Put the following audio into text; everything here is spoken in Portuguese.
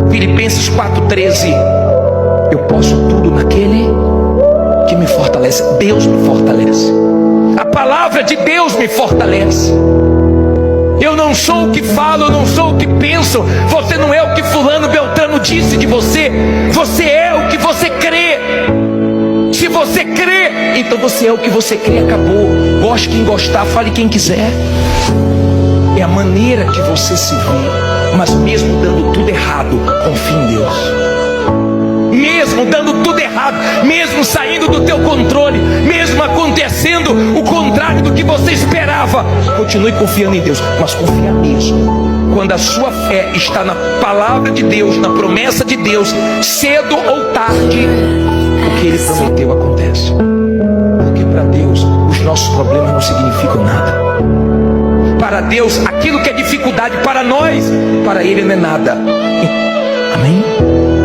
Filipenses 4,13. Eu posso tudo naquele que me fortalece. Deus me fortalece. A palavra de Deus me fortalece. Eu não sou o que falo, eu não sou o que penso. Você não é o que fulano Beltrano disse de você. Você é o que você crê. Se você crê, então você é o que você crê, acabou. Goste quem gostar, fale quem quiser. É a maneira de você se ver. Mas mesmo dando tudo errado, confie em Deus. Mesmo dando tudo errado, mesmo saindo do teu controle, mesmo acontecendo o contrário do que você esperava, continue confiando em Deus, mas confia mesmo. Quando a sua fé está na palavra de Deus, na promessa de Deus, cedo ou tarde, o que Ele prometeu acontece. Porque para Deus, os nossos problemas não significam nada. Para Deus, aquilo que é dificuldade para nós, para Ele não é nada. Amém?